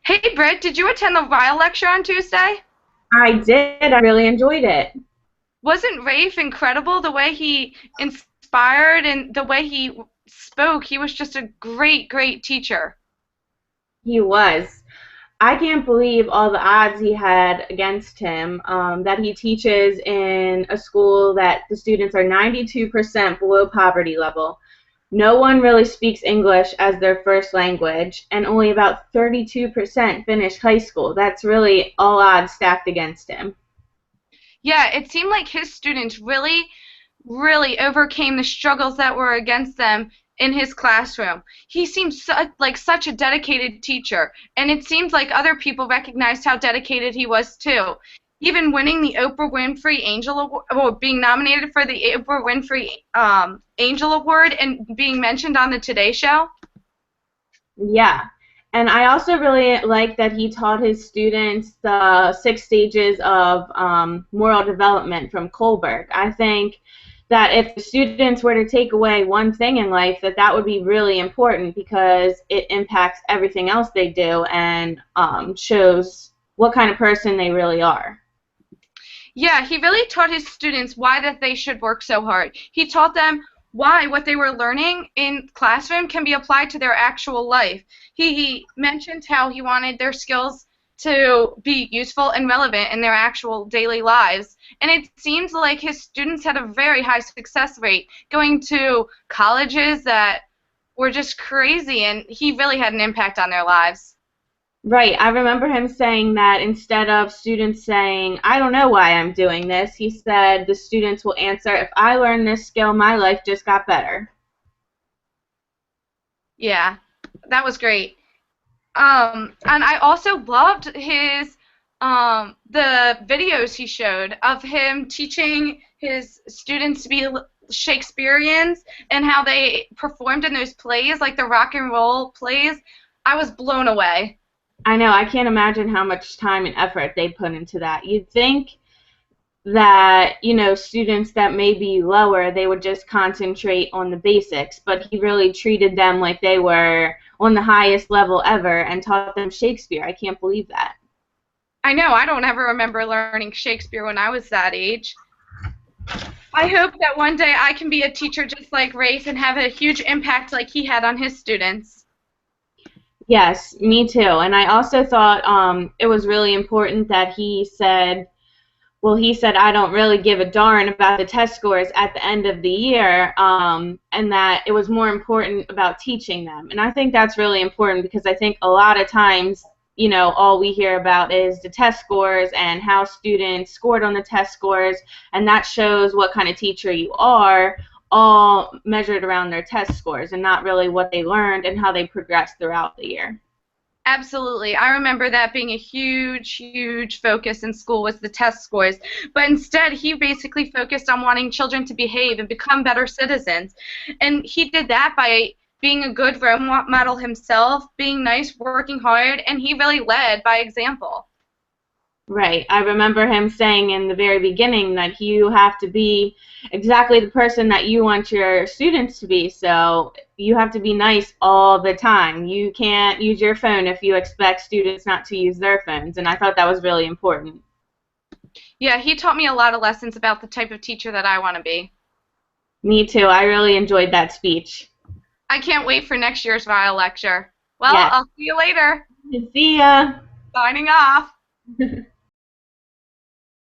Hey Britt, did you attend the Riall Lecture on Tuesday? I did. I really enjoyed it. Wasn't Rafe incredible the way he inspired and the way he spoke? He was just a great, great teacher. He was. I can't believe all the odds he had against him. That he teaches in a school that the students are 92% below poverty level. No one really speaks English as their first language, and only about 32% finish high school. That's really all odds stacked against him. Yeah, it seemed like his students really, really overcame the struggles that were against them in his classroom. He seemed like such a dedicated teacher, and it seems like other people recognized how dedicated he was too. Even winning the Oprah Winfrey Angel Award, or being nominated for the Oprah Winfrey Angel Award and being mentioned on the Today Show. Yeah. And I also really like that he taught his students the 6 stages of moral development from Kohlberg. I think that if the students were to take away one thing in life, that would be really important because it impacts everything else they do and shows what kind of person they really are. Yeah, he really taught his students why that they should work so hard. He taught them why what they were learning in classroom can be applied to their actual life. He mentioned how he wanted their skills to be useful and relevant in their actual daily lives. And it seems like his students had a very high success rate going to colleges that were just crazy, and he really had an impact on their lives. Right. I remember him saying that instead of students saying, I don't know why I'm doing this, he said the students will answer, if I learned this skill, my life just got better. Yeah, that was great. And I also loved his the videos he showed of him teaching his students to be Shakespeareans and how they performed in those plays, like the rock and roll plays. I was blown away. I know, I can't imagine how much time and effort they put into that. You'd think that, students that may be lower, they would just concentrate on the basics, but he really treated them like they were on the highest level ever and taught them Shakespeare. I can't believe that. I know, I don't ever remember learning Shakespeare when I was that age. I hope that one day I can be a teacher just like Rafe and have a huge impact like he had on his students. Yes, me too. And I also thought it was really important that he said, I don't really give a darn about the test scores at the end of the year, and that it was more important about teaching them. And I think that's really important because I think a lot of times, all we hear about is the test scores and how students scored on the test scores, and that shows what kind of teacher you are, all measured around their test scores and not really what they learned and how they progressed throughout the year. Absolutely. I remember that being a huge, huge focus in school was the test scores. But instead, he basically focused on wanting children to behave and become better citizens. And he did that by being a good role model himself, being nice, working hard, and he really led by example. Right. I remember him saying in the very beginning that you have to be exactly the person that you want your students to be. So you have to be nice all the time. You can't use your phone if you expect students not to use their phones. And I thought that was really important. Yeah, he taught me a lot of lessons about the type of teacher that I want to be. Me too. I really enjoyed that speech. I can't wait for next year's Riall lecture. Well, Yes. I'll see you later. See ya. Signing off.